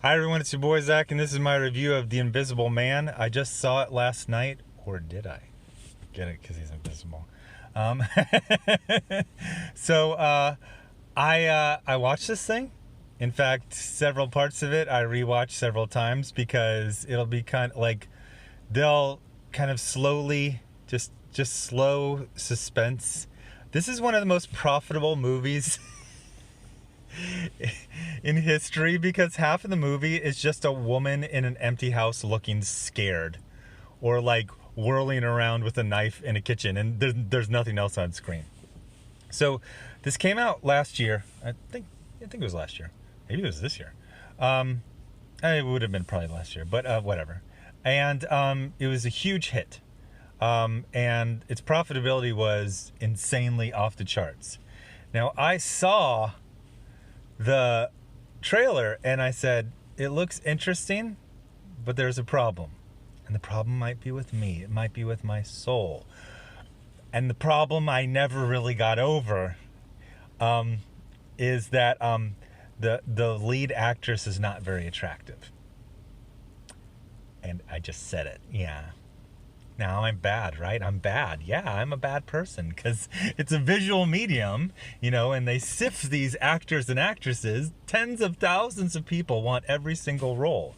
Hi everyone, it's your boy Zach, and this is my review of The Invisible Man. I just saw it last night, or did I? Get it? Because he's invisible. Um, so I watched this thing. In fact, several parts of it I rewatched several times because it'll be kind of like they'll kind of slowly just slow suspense. This is one of the most profitable movies in history because half of the movie is just a woman in an empty house looking scared or like whirling around with a knife in a kitchen, and there's nothing else on screen. So this came out last year. I think it was last year. Maybe it was this year. It would have been probably last year, but whatever. And it was a huge hit. And its profitability was insanely off the charts. Now, I saw the trailer and I said, it looks interesting, but there's a problem. And the problem might be with me. It might be with my soul. And the problem I never really got over is that the lead actress is not very attractive. And I just said it. Yeah. Now I'm bad, right? I'm bad. Yeah, I'm a bad person because it's a visual medium, and they sift these actors and actresses. Tens of thousands of people want every single role.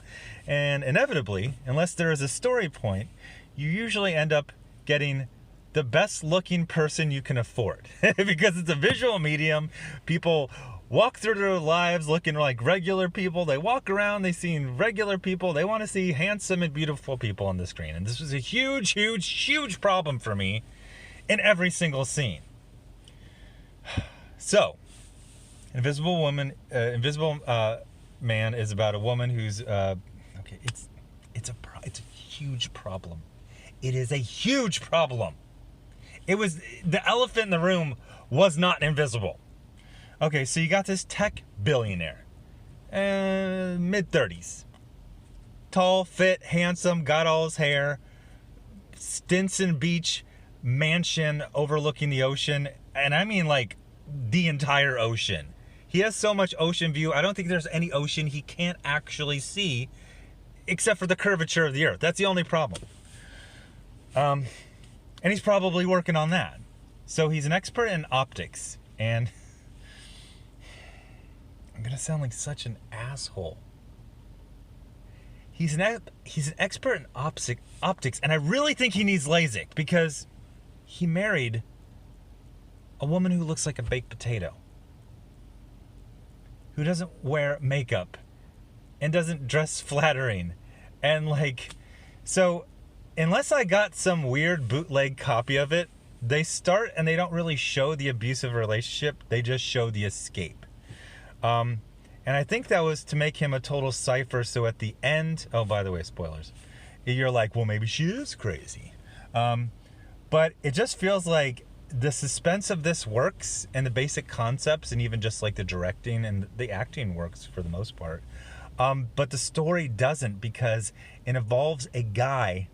And inevitably, unless there is a story point, you usually end up getting the best looking person you can afford because it's a visual medium. People walk through their lives looking like regular people. They walk around, they see regular people. They want to see handsome and beautiful people on the screen. And this was a huge problem for me in every single scene. So, Invisible Man is about a woman who's okay. It's a huge problem. It is a huge problem. It was the elephant in the room was not invisible. Okay, so you got this tech billionaire, mid-30s. Tall, fit, handsome, got all his hair, Stinson Beach mansion overlooking the ocean, and I mean like the entire ocean. He has so much ocean view, I don't think there's any ocean he can't actually see except for the curvature of the earth. That's the only problem. And he's probably working on that. So he's an expert in optics, and I'm gonna sound like such an asshole. He's an expert in optics, and I really think he needs LASIK because he married a woman who looks like a baked potato, who doesn't wear makeup and doesn't dress flattering, and so unless I got some weird bootleg copy of it, they start and they don't really show the abusive relationship. They just show the escape. And I think that was to make him a total cipher. So at the end, oh, by the way, spoilers. You're like, well, maybe she is crazy. But it just feels like the suspense of this works and the basic concepts and even just like the directing and the acting works for the most part. But the story doesn't because it involves a guy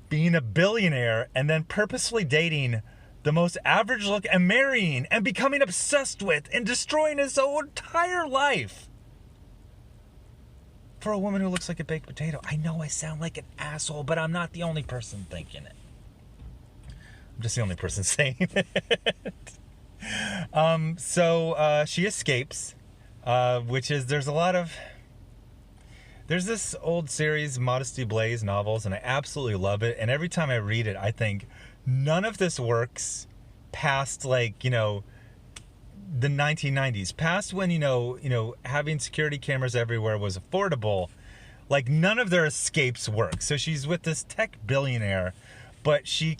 being a billionaire and then purposefully dating the most average look and marrying and becoming obsessed with and destroying his whole entire life for a woman who looks like a baked potato. I know I sound like an asshole, but I'm not the only person thinking it. I'm just the only person saying it. So she escapes, which is there's this old series, Modesty Blaise novels, and I absolutely love it. And every time I read it, I think none of this works past the 1990s, past when having security cameras everywhere was affordable. Like none of their escapes work. So she's with this tech billionaire, but she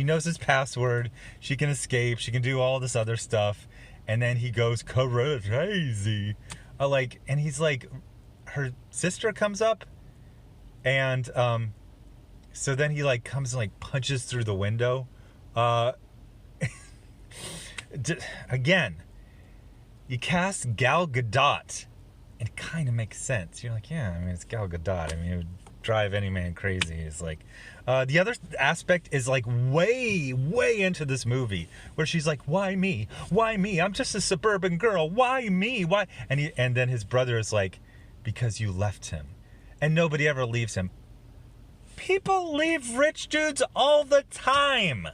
knows his password, she can escape, she can do all this other stuff, and then he goes crazy. And he's like, her sister comes up, and so then he comes and punches through the window. Again, you cast Gal Gadot, and it kind of makes sense. You're like, yeah, I mean, it's Gal Gadot. I mean, it would drive any man crazy. Is like the other aspect is like way into this movie where she's like, why me, I'm just a suburban girl, why me, why? And then his brother is like, because you left him, and nobody ever leaves him. People leave rich dudes all the time.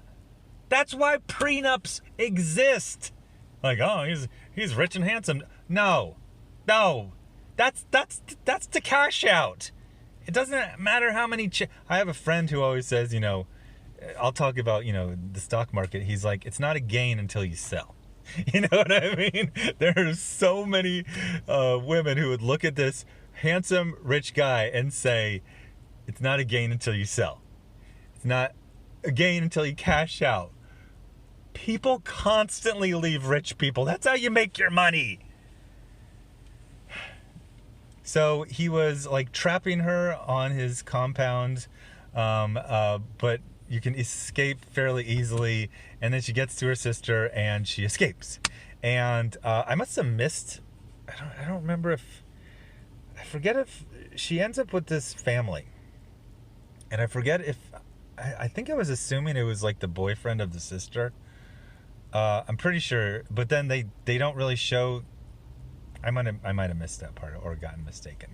That's why prenups exist. Like, oh, he's rich and handsome. No, that's the cash out. It doesn't matter how many. I have a friend who always says, I'll talk about, the stock market. He's like, it's not a gain until you sell. You know what I mean? There are so many women who would look at this handsome rich guy and say, it's not a gain until you sell. It's not a gain until you cash out. People constantly leave rich people. That's how you make your money. So he was like trapping her on his compound, but you can escape fairly easily. And then she gets to her sister and she escapes. And I must have missed. I don't remember if. I forget if she ends up with this family. And I forget if. I think I was assuming it was like the boyfriend of the sister. I'm pretty sure, but then they don't really show. I might have missed that part or gotten mistaken.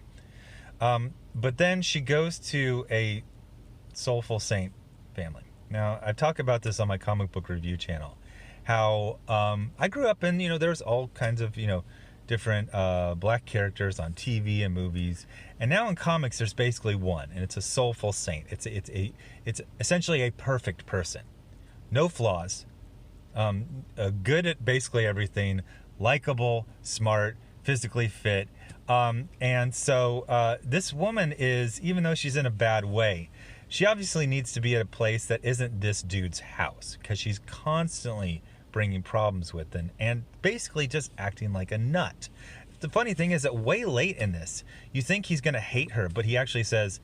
But then she goes to a Soulful Saint family. Now, I've talked about this on my comic book review channel. How I grew up in, there's all kinds of, different black characters on TV and movies. And now in comics, there's basically one, and it's a Soulful Saint. It's essentially a perfect person. No flaws. Good at basically everything. Likable, smart, physically fit. And so this woman is, even though she's in a bad way, she obviously needs to be at a place that isn't this dude's house, because she's constantly bringing problems with him and basically just acting like a nut. The funny thing is that way late in this, you think he's going to hate her, but he actually says,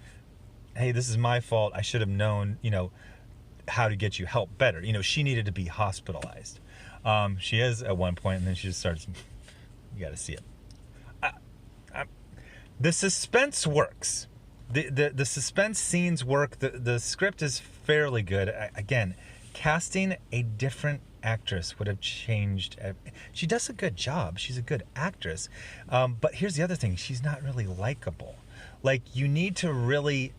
hey, this is my fault. I should have known, how to get you help better. She needed to be hospitalized. She is at one point, and then she just starts, you got to see it. The suspense works. The suspense scenes work. The script is fairly good. Again, casting a different actress would have changed. She does a good job. She's a good actress. But here's the other thing. She's not really likable. Like, you need to really,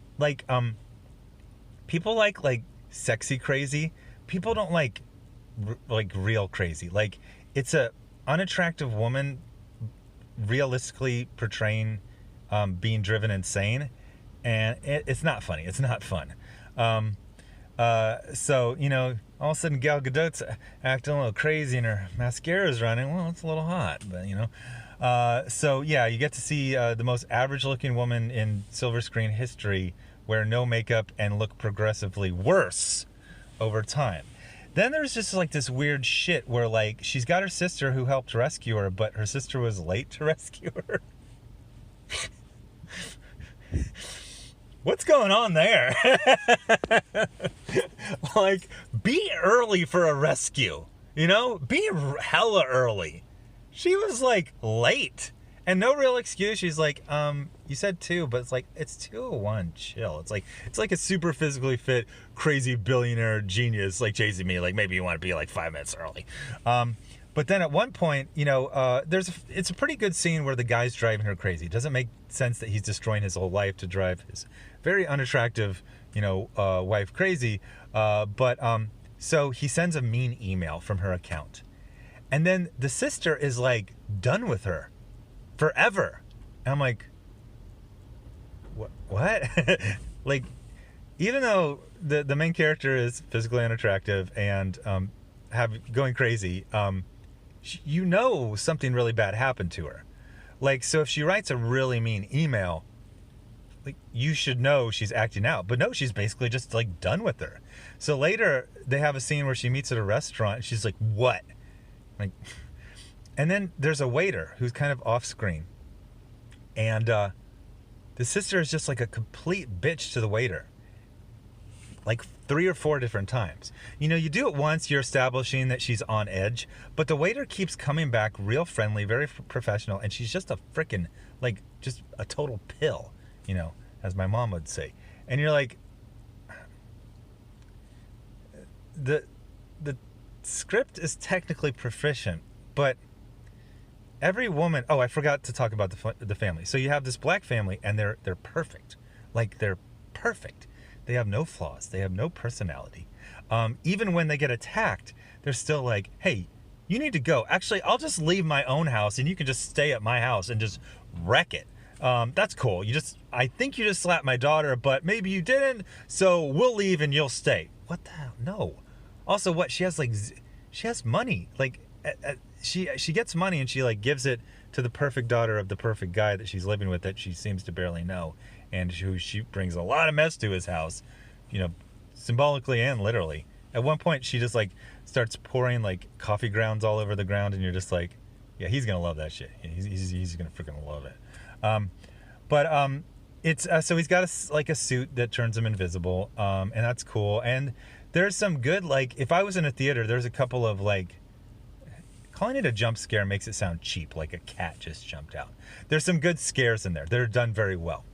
people like sexy crazy. People don't like real crazy. Like, it's a unattractive woman realistically portraying being driven insane, and it's not funny. It's not fun. So, all of a sudden Gal Gadot's acting a little crazy and her mascara's running. Well, it's a little hot, but so yeah, you get to see the most average looking woman in silver screen history wear no makeup and look progressively worse over time. Then there's just like this weird shit where like she's got her sister who helped rescue her, but her sister was late to rescue her. What's going on there? Like, be early for a rescue, be hella early. She was like late and no real excuse. She's like, you said 2, but it's like, it's 2:01, chill. It's like a super physically fit, crazy billionaire genius like chasing me. Like, maybe you want to be like 5 minutes early. But then at one point, it's a pretty good scene where the guy's driving her crazy. It doesn't make sense that he's destroying his whole life to drive his very unattractive, wife crazy. So he sends a mean email from her account. And then the sister is like done with her forever. And I'm like, what? Like, even though the main character is physically unattractive and going crazy, something really bad happened to her. Like, so if she writes a really mean email, like, you should know she's acting out. But no, she's basically just like done with her. So later they have a scene where she meets at a restaurant and she's like, what? Like, and then there's a waiter who's kind of off screen. And the sister is just like a complete bitch to the waiter. Like 3 or 4 different times. You do it once, you're establishing that she's on edge, but the waiter keeps coming back real friendly, very professional, and she's just a freaking, like, just a total pill, as my mom would say. And you're like, the script is technically proficient, but every woman. Oh, I forgot to talk about the family. So you have this black family, and they're perfect. Like, they're perfect. They have no flaws. They have no personality. Even when they get attacked, they're still like, hey, you need to go. Actually, I'll just leave my own house, and you can just stay at my house and just wreck it. That's cool. I think you just slapped my daughter, but maybe you didn't. So we'll leave and you'll stay. What the hell? No. Also, what? She has money. Like, she gets money, and she like gives it to the perfect daughter of the perfect guy that she's living with, that she seems to barely know, and who she brings a lot of mess to his house, symbolically and literally. At one point, she just like starts pouring like coffee grounds all over the ground, and you're just like, yeah, he's gonna love that shit. He's gonna freaking love it. It's so he's got a suit that turns him invisible, and that's cool. And there's some good, like, if I was in a theater, there's a couple of like, calling it a jump scare makes it sound cheap, like a cat just jumped out. There's some good scares in there. They're done very well.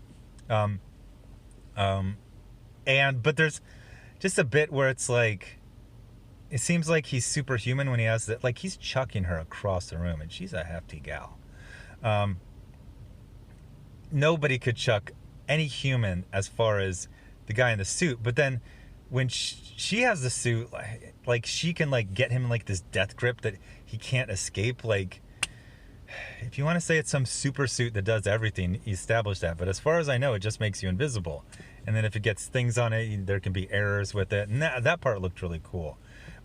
But there's just a bit where it's like, it seems like he's superhuman when he has that, like, he's chucking her across the room, and she's a hefty gal. Nobody could chuck any human as far as the guy in the suit, but then when she has the suit, like she can like get him in like this death grip that he can't escape. Like, if you want to say it's some super suit that does everything, establish that. But as far as I know, it just makes you invisible. And then if it gets things on it, there can be errors with it. And that part looked really cool.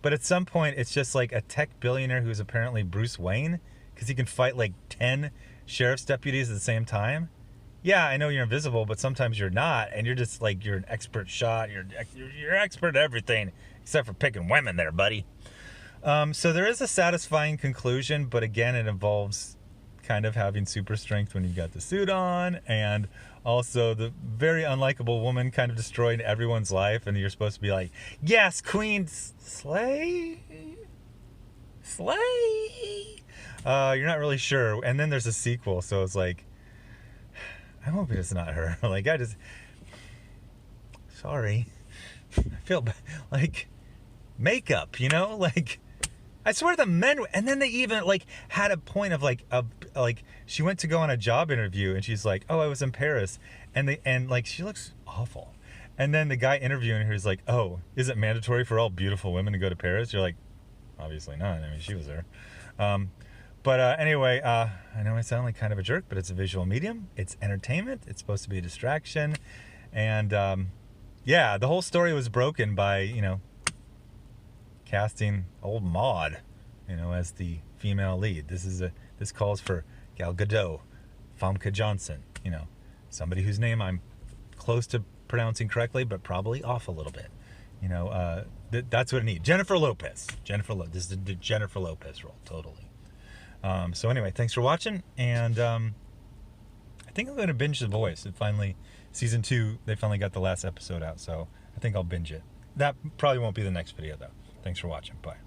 But at some point, it's just like a tech billionaire who's apparently Bruce Wayne, because he can fight like 10 sheriff's deputies at the same time. Yeah, I know you're invisible, but sometimes you're not, and you're just like, you're an expert shot. You're expert at everything except for picking women there, buddy. So there is a satisfying conclusion, but again, it involves kind of having super strength when you've got the suit on, and also the very unlikable woman kind of destroying everyone's life, and you're supposed to be like, yes, queen, slay. You're not really sure, and then there's a sequel, so it's like, I'm hoping it's not her. Like, sorry. I feel bad. Like, makeup, like, I swear the men, and then they even like had a point of like she went to go on a job interview, and she's like, oh, I was in Paris, and like, she looks awful. And then the guy interviewing her is like, oh, is it mandatory for all beautiful women to go to Paris? You're like, obviously not. I mean, she was there. Anyway, I know I sound like kind of a jerk, but it's a visual medium. It's entertainment. It's supposed to be a distraction. And, the whole story was broken by, casting old Maude, as the female lead. This calls for Gal Gadot, Famke Johnson, somebody whose name I'm close to pronouncing correctly, but probably off a little bit. That's what I need. Jennifer Lopez. This is the Jennifer Lopez role, totally. So anyway, thanks for watching, and I think I'm going to binge The Voice. Season 2, they finally got the last episode out, so I think I'll binge it. That probably won't be the next video, though. Thanks for watching. Bye.